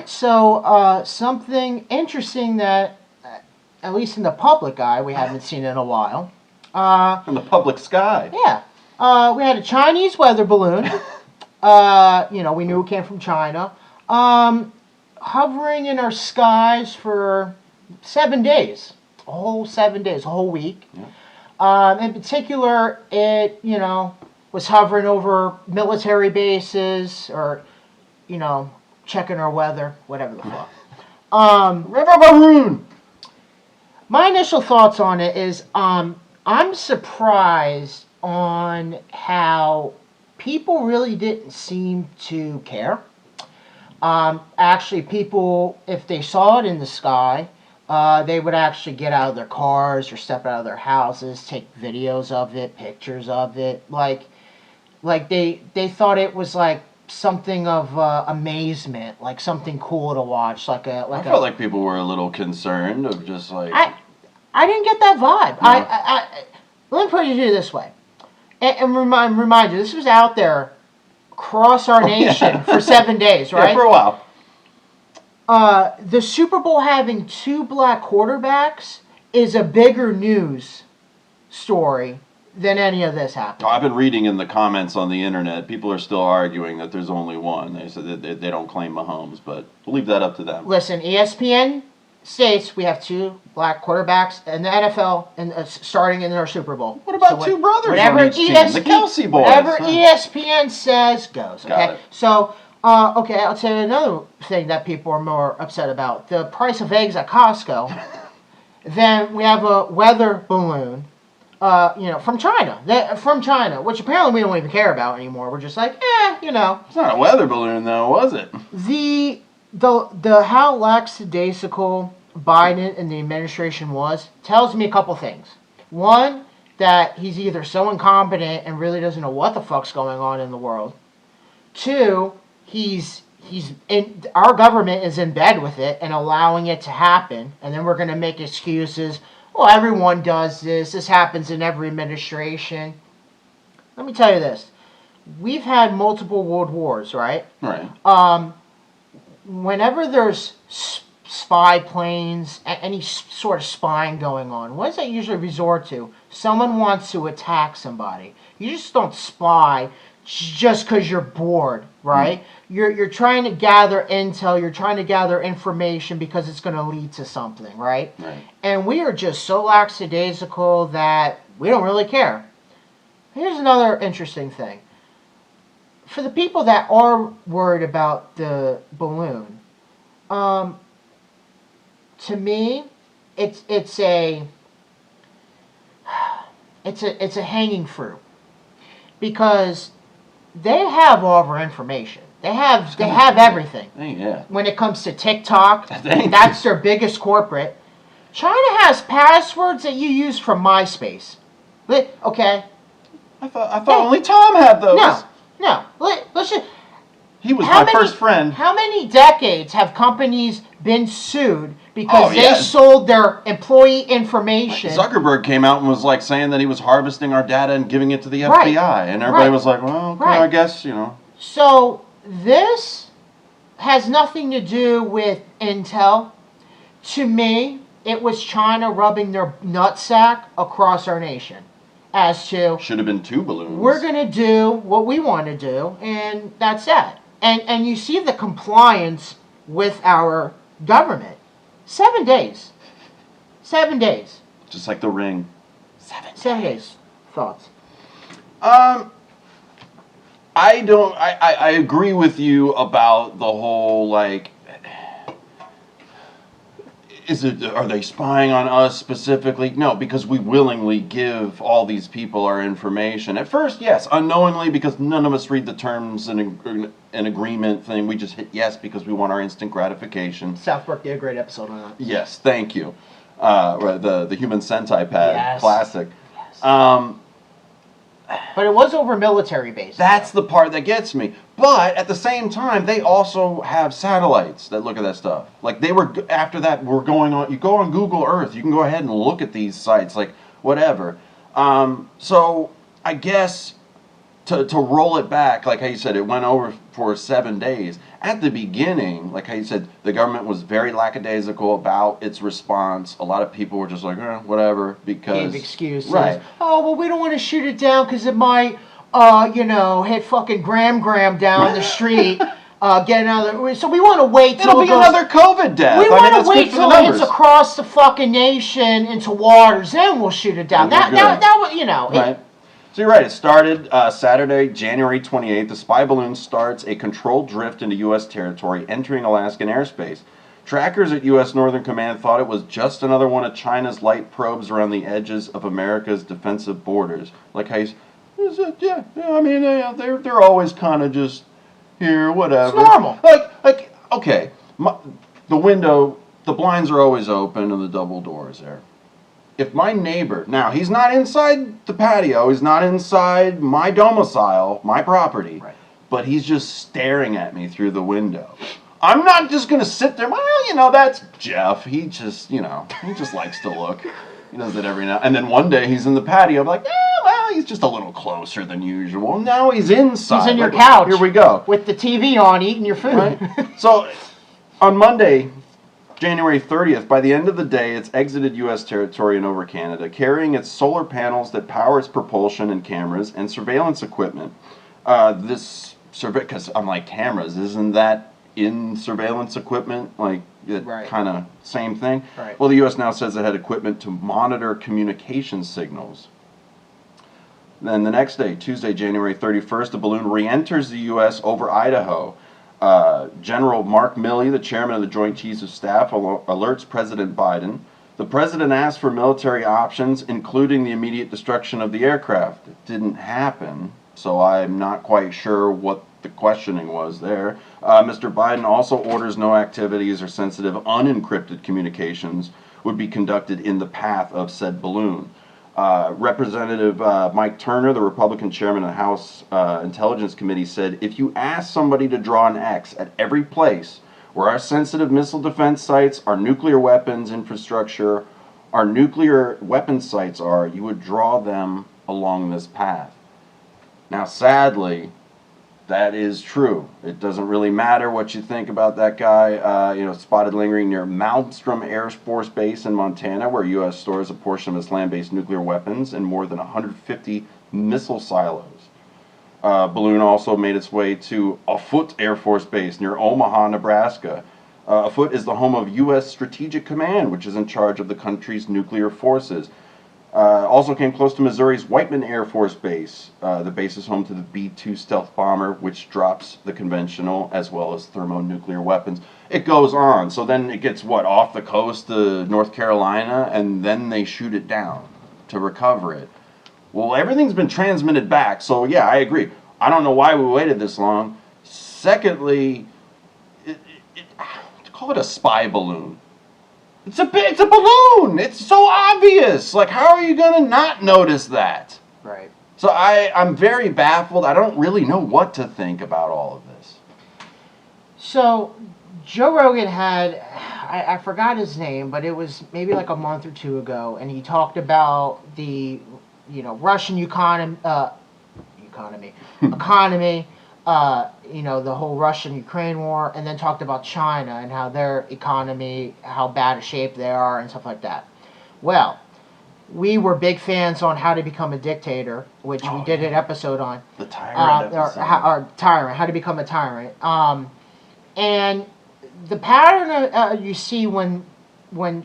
right, so something interesting that, at least in the public eye, we haven't seen in a while. In the public sky. Yeah. We had a Chinese weather balloon. We knew it came from China. Hovering in our skies for 7 days. A whole 7 days, a whole week. Yeah. In particular, it, was hovering over military bases or, checking our weather, whatever the fuck. River balloon. My initial thoughts on it is I'm surprised on how people really didn't seem to care. Actually, people, if they saw it in the sky, they would actually get out of their cars or step out of their houses, take videos of it, pictures of it. Like they thought it was like something of amazement, like something cool to watch. I felt like people were a little concerned of just like... I didn't get that vibe. No. Let me put it this way. And remind you, this was out there across our nation for 7 days, right? Yeah, for a while. The Super Bowl having 2 black quarterbacks is a bigger news story than any of this happened. I've been reading in the comments on the internet, people are still arguing that there's only one. They said that they don't claim Mahomes, but we'll leave that up to them. Listen, ESPN states we have 2 black quarterbacks in the NFL and starting in our Super Bowl. What about 2 brothers on each team? The Kelsey boys. Whatever ESPN says goes. Okay. Got it. So, I'll tell you another thing that people are more upset about: the price of eggs at Costco. Then we have a weather balloon, from China, which apparently we don't even care about anymore. We're just like, It's not a weather balloon, though, was it? The how lackadaisical Biden and the administration tells me a couple things. One, that he's either so incompetent and really doesn't know what the fuck's going on in the world. 2, our government is in bed with it and allowing it to happen, and then we're going to make excuses. Well, everyone does this. This happens in every administration. Let me tell you this. We've had multiple world wars, right? Right. Whenever there's spy planes, any sort of spying going on, what does that usually resort to? Someone wants to attack somebody. You just don't spy just because you're bored, right? You're trying to gather intel, you're trying to gather information because it's going to lead to something, right? Right. And we are just so lackadaisical that we don't really care. Here's another interesting thing. For the people that are worried about the balloon, to me, it's a hanging fruit, because they have all of our information. They have everything. Yeah. When it comes to TikTok, that's their biggest corporate. China has passwords that you use from MySpace. Okay. I thought only Tom had those. No. Let's just. He was my first friend. How many decades have companies been sued because they yes. sold their employee information? Zuckerberg came out and was like saying that he was harvesting our data and giving it to the FBI, and everybody was like, "Well, okay, I guess So this has nothing to do with intel. To me, it was China rubbing their nutsack across our nation. As to, should have been 2 balloons. We're going to do what we want to do, and that's that. And you see the compliance with our government. 7 days. 7 days. Just like the ring. 7 days. Thoughts? I agree with you about the whole, like, are they spying on us specifically? No, because we willingly give all these people our information. At first, yes, unknowingly, because none of us read the terms and an agreement thing. We just hit yes because we want our instant gratification. South Park did a great episode on that. Yes, thank you. The Human Sentai Pad, classic. Yes. But it was over military bases. That's the part that gets me. But at the same time, they also have satellites that look at that stuff. Like after that, we're going on. You go on Google Earth. You can go ahead and look at these sites, like whatever. So I guess to roll it back, like how you said, it went over for 7 days. At the beginning, like how you said, the government was very lackadaisical about its response. A lot of people were just like, whatever, because... Gave excuses. Right. Oh, well, we don't want to shoot it down because it might, hit fucking Graham down the street. Get another. So we want to wait till It'll be another COVID death. We want to that's wait good for the till it's numbers. across the fucking nation into waters, then we'll shoot it down. Well, That was, you know. Right. So you're right. It started Saturday, January 28th. The spy balloon starts a controlled drift into U.S. territory, entering Alaskan airspace. Trackers at U.S. Northern Command thought it was just another one of China's light probes around the edges of America's defensive borders. Like how you said, I mean, they're always kind of just here, whatever. It's normal. Like okay, the window, the blinds are always open and the double doors there. If my neighbor, now he's not inside the patio, he's not inside my domicile, my property, Right. but he's just staring at me through the window. I'm not just going to sit there, well, that's Jeff. He just likes to look. He does it every now. And then one day he's in the patio, I'm like, he's just a little closer than usual. Now he's inside. He's in your couch. Here we go. With the TV on, eating your food. Right? So, on Monday, January 30th, by the end of the day, it's exited U.S. territory and over Canada, carrying its solar panels that power its propulsion and cameras and surveillance equipment. Because I'm like, cameras, isn't that in surveillance equipment? Like, Right. kind of same thing? Right. Well, the U.S. now says it had equipment to monitor communication signals. Then the next day, Tuesday, January 31st, the balloon re-enters the U.S. over Idaho. General Mark Milley, the chairman of the Joint Chiefs of Staff, alerts President Biden. The president asked for military options, including the immediate destruction of the aircraft. It didn't happen, so I'm not quite sure what the questioning was there. Mr. Biden also orders no activities or sensitive unencrypted communications would be conducted in the path of said balloon. Representative Mike Turner, the Republican chairman of the House Intelligence Committee, said, if you ask somebody to draw an X at every place where our sensitive missile defense sites, our nuclear weapons infrastructure, our nuclear weapons sites are, you would draw them along this path. Now, sadly, that is true. It doesn't really matter what you think about that guy. Spotted lingering near Malmstrom Air Force Base in Montana, where U.S. stores a portion of its land-based nuclear weapons and more than 150 missile silos. Balloon also made its way to Offutt Air Force Base near Omaha, Nebraska. Offutt is the home of U.S. Strategic Command, which is in charge of the country's nuclear forces. Also came close to Missouri's Whiteman Air Force Base. The base is home to the B-2 stealth bomber, which drops the conventional as well as thermonuclear weapons. It goes on. So then it gets, off the coast of North Carolina, and then they shoot it down to recover it. Well, everything's been transmitted back, so yeah, I agree. I don't know why we waited this long. Secondly, to call it a spy balloon. It's a balloon. It's so obvious. Like, how are you going to not notice that? Right. So I'm very baffled. I don't really know what to think about all of this. So, Joe Rogan had, I forgot his name, but it was maybe like a month or two ago, and he talked about the, Russian economy, the whole Russian-Ukraine war, and then talked about China and how their economy, how bad a shape they are and stuff like that. Well, we were big fans on How to Become a Dictator, which we did an episode on. The tyrant episode. Or tyrant, How to Become a Tyrant. And the pattern you see when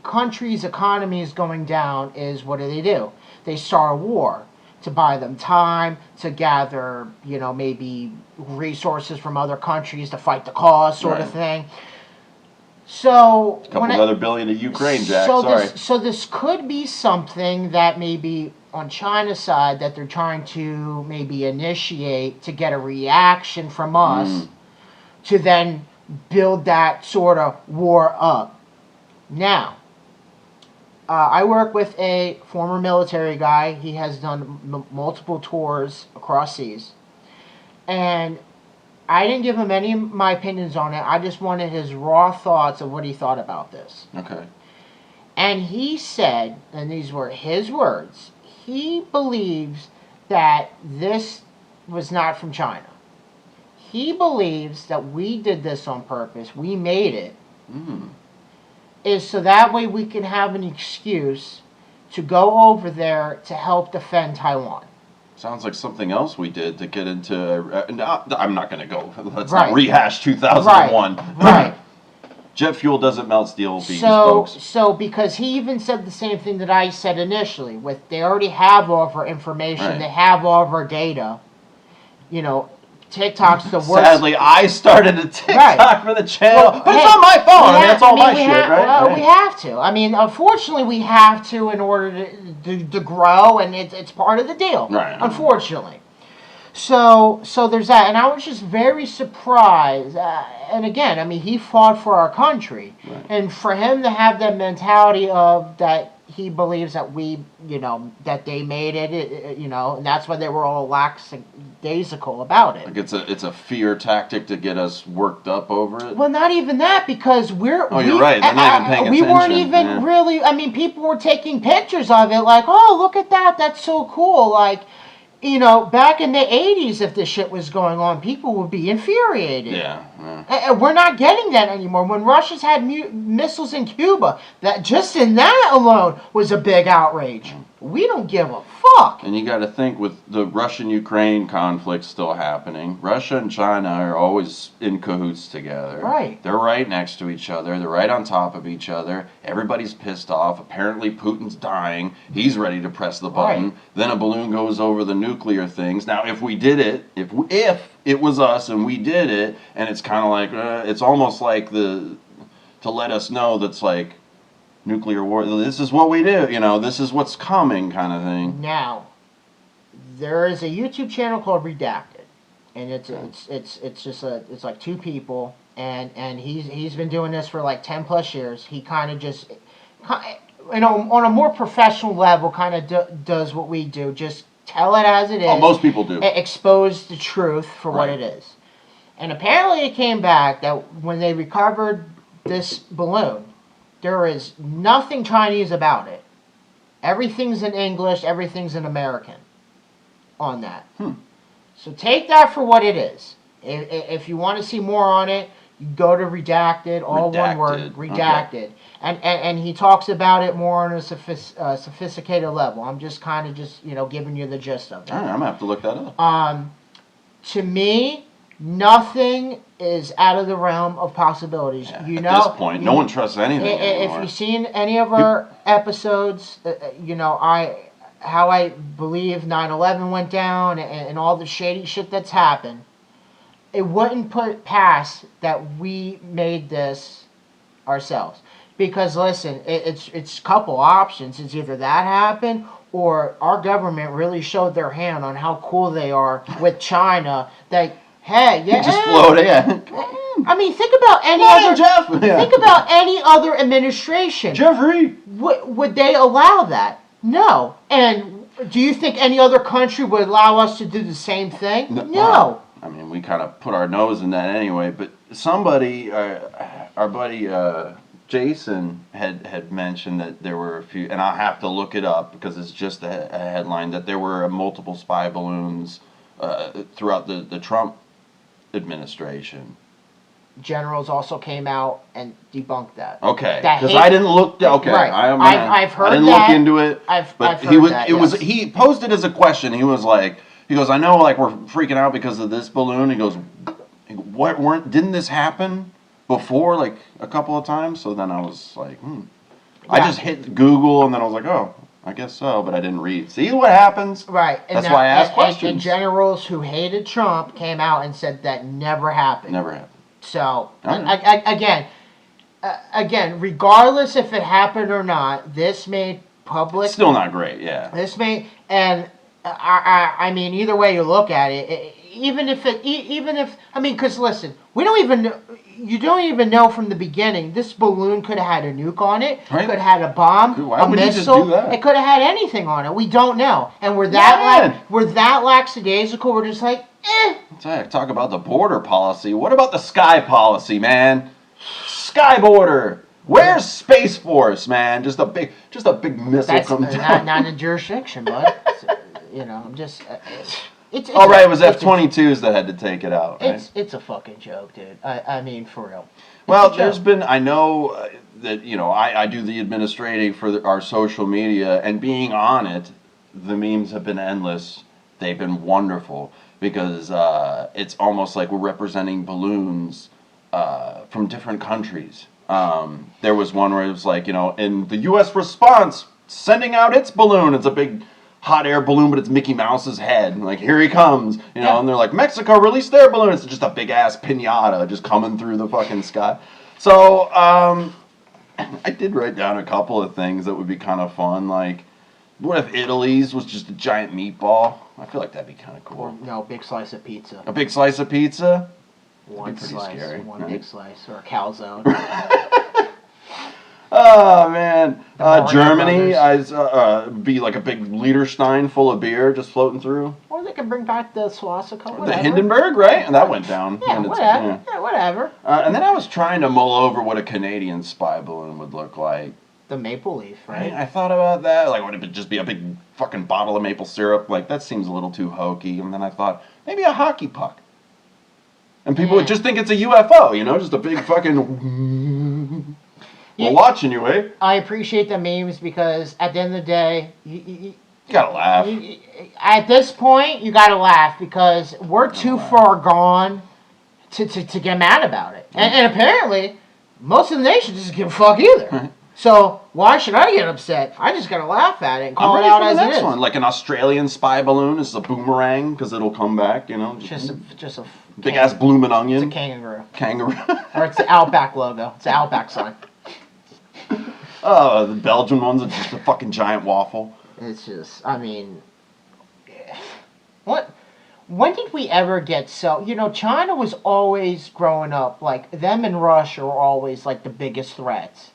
countries' economy is going down is, what do? They start a war to buy them time, to gather, maybe resources from other countries to fight the cause, sort of thing. So a couple other billion to Ukraine, Jack. So this could be something that maybe on China's side that they're trying to maybe initiate to get a reaction from us to then build that sort of war up. Now, I work with a former military guy. He has done multiple tours across seas. And I didn't give him any of my opinions on it. I just wanted his raw thoughts of what he thought about this. Okay. And he said, and these were his words, he believes that this was not from China. He believes that we did this on purpose. We made it. Is so that way we can have an excuse to go over there to help defend Taiwan. Sounds like something else we did to get into. I'm not going to go. Let's Right. not rehash 2001. Right. Jet fuel doesn't melt steel beams, So, folks. so because he even said the same thing that I said initially, with they already have all of our information, Right. they have all of our data. You know, TikTok's the worst. Sadly, I started a TikTok Right. for the channel, Well, but hey, it's on my phone. I mean, it's all my we shit, have, right? Well, Right. we have to. I mean, unfortunately, we have to in order to grow, and it's part of the deal. Right. Unfortunately. So there's that, and I was just very surprised. And again, I mean, he fought for our country, Right. and for him to have that mentality of that he believes that we, that they made it, and that's why they were all lackadaisical about it. Like it's a fear tactic to get us worked up over it. Well, not even that, because You're right. They're not even paying we weren't attention. even Yeah. really. I mean, people were taking pictures of it, like, "Oh, look at that! That's so cool!" Like, back in the '80s, if this shit was going on, people would be infuriated. Yeah. And we're not getting that anymore. When Russia's had missiles in Cuba, that just in that alone was a big outrage. We don't give a fuck. And you got to think, with the Russian-Ukraine conflict still happening, Russia and China are always in cahoots together. Right. They're right next to each other. They're right on top of each other. Everybody's pissed off. Apparently, Putin's dying. He's ready to press the button. Right. Then a balloon goes over the nuclear things. Now, if we did it, if it was us and we did it, and it's kind of like, it's almost like to let us know that's like, nuclear war, this is what we do, this is what's coming kind of thing. Now, there is a YouTube channel called Redacted, and it's just it's like two people, and he's been doing this for like 10 plus years. He kind of just, on a more professional level, kind of does what we do, just tell it as it is. Oh, most people do. Expose the truth for what it is. And apparently it came back that when they recovered this balloon, there is nothing Chinese about it. Everything's in English, everything's in American on that. So take that for what it is. If you want to see more on it, you go to Redacted, all one word, Redacted. Okay. And he talks about it more on a sophisticated level. I'm just kind of giving you the gist of it. All right, I'm going to have to look that up. To me, nothing is out of the realm of possibilities. At this point, no one trusts anything If anymore. you've seen any of our episodes, how I believe 9/11 went down and all the shady shit that's happened, it wouldn't put past that we made this ourselves. Because listen, it's a couple options. It's either that happened, or our government really showed their hand on how cool they are with China. That hey, yeah, Just float in. I mean, think about any Come on, other. Jeff. Yeah. Think about any other administration. Jeffrey. Would they allow that? No. And do you think any other country would allow us to do the same thing? No. I mean, we kind of put our nose in that anyway. But somebody, our buddy Jason had mentioned that there were a few, and I'll have to look it up because it's just a headline, that there were multiple spy balloons throughout the Trump administration. Generals also came out and debunked that. Okay, because I didn't look. Okay, right. I've heard I didn't that. look into it. I've but heard he was. that, It was. yes. He posted as a question. He was like, he goes, I know, like we're freaking out because of this balloon. He goes, didn't this happen before, like a couple of times? So then I was like, I just hit Google and then I was like, oh, I guess so, but I didn't read. See what happens? Right. And That's why I asked and questions. generals who hated Trump came out and said that never happened. Never happened. So, Okay. again, regardless if it happened or not, this made public. Still not great. Yeah. This made, and I mean, either way you look at it, even if because listen, we don't even know. You don't even know from the beginning. This balloon could have had a nuke on it. Right. Could have had a bomb, Why a would you just missile. do that? It could have had anything on it. We don't know, and we're that Yeah. we're that lackadaisical. We're just like, Talk about the border policy. What about the sky policy, man? Sky border. Where's Space Force, man? Just a big missile That's comes down. not a jurisdiction, bud. I'm just. Oh, right, it was F-22s that had to take it out, right? It's a fucking joke, dude. I mean, for real. Well, there's been, I know that, I do the administrating for our social media, and being on it, the memes have been endless. They've been wonderful, because it's almost like we're representing balloons from different countries. There was one where it was like, in the U.S. response, sending out its balloon. It's a big hot air balloon, but it's Mickey Mouse's head. And like, here he comes, and they're like, Mexico released their balloon. It's just a big ass pinata just coming through the fucking sky. So, I did write down a couple of things that would be kind of fun. Like, what if Italy's was just a giant meatball? I feel like that'd be kind of cool. Or, no, big slice of pizza. A big slice of pizza? One slice, scary, one right? big slice, or a calzone. Oh, man. Germany, Brothers. be like a big Liederstein full of beer just floating through. Or they can bring back the swastika, whatever. The Hindenburg, right? And that went down. Yeah, whatever. Yeah, whatever. And then I was trying to mull over what a Canadian spy balloon would look like. The maple leaf, right? I thought about that. Like, would it just be a big fucking bottle of maple syrup? Like, that seems a little too hokey. And then I thought, maybe a hockey puck. And people would just think it's a UFO, just a big fucking... We're watching you, eh? I appreciate the memes because at the end of the day, you gotta laugh. At this point, you gotta laugh because we're too far gone to get mad about it. And apparently, most of the nation doesn't give a fuck either. So why should I get upset? I just gotta laugh at it and call it out as it is. One. Like an Australian spy balloon is a boomerang because it'll come back, Just a big ass bloomin' onion. It's a kangaroo. Kangaroo. Or it's the Outback logo. It's the Outback sign. Oh, the Belgian ones are just a fucking giant waffle. It's just, I mean, what? When did we ever get so? China was always growing up like them and Russia were always like the biggest threats.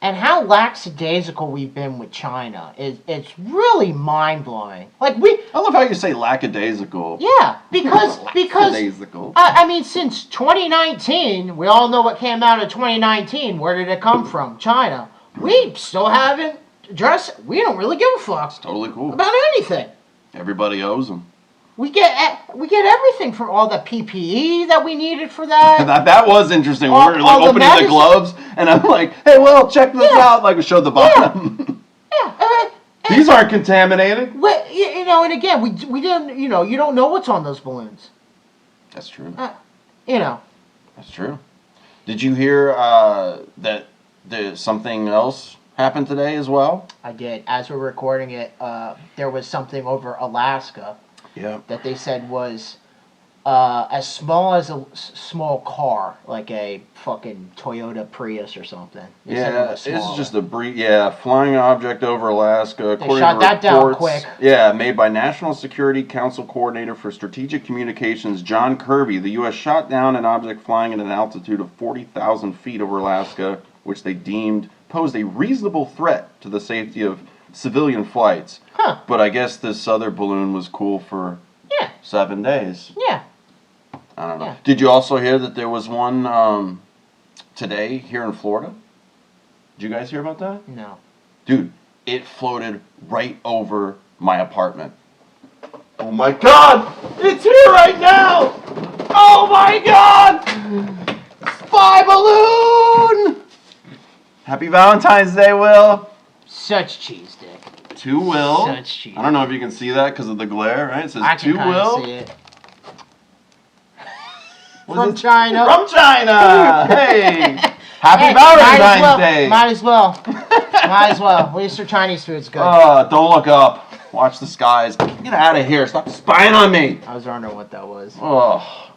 And how lackadaisical we've been with China it's really mind blowing. Like I love how you say lackadaisical. Yeah, because lackadaisical. I mean, since 2019, we all know what came out of 2019. Where did it come from? China. We still haven't addressed it. We don't really give a fuck. It's totally cool about anything. Everybody owes them. We get everything from all the PPE that we needed for that. That was interesting. We were like opening the gloves, and I'm like, "Hey, well, check this out." Like, we showed the bottom. Yeah. These aren't contaminated. And again, we didn't. You don't know what's on those balloons. That's true. That's true. Did you hear that something else happened today as well? I did. As we're recording it, there was something over Alaska. Yeah. That they said was as small as a small car, like a fucking Toyota Prius or something. This is just a flying object over Alaska. They shot that down quick. Yeah, made by National Security Council Coordinator for Strategic Communications John Kirby. The U.S. shot down an object flying at an altitude of 40,000 feet over Alaska, which they deemed posed a reasonable threat to the safety of civilian flights. Huh. But I guess this other balloon was cool for 7 days. Yeah. I don't know. Yeah. Did you also hear that there was one today here in Florida? Did you guys hear about that? No. Dude, it floated right over my apartment. Oh my God! It's here right now! Oh my God! Spy balloon! Happy Valentine's Day, Will. Such cheese dick. To Will. Such cheese. I don't know if you can see that because of the glare, right? It says I to can Will. See it. From China. From China. Hey. Happy Valentine's Day. Might as well. Might as well. At least their Chinese food's good. Don't look up. Watch the skies. Get out of here. Stop spying on me. I was wondering what that was. Oh.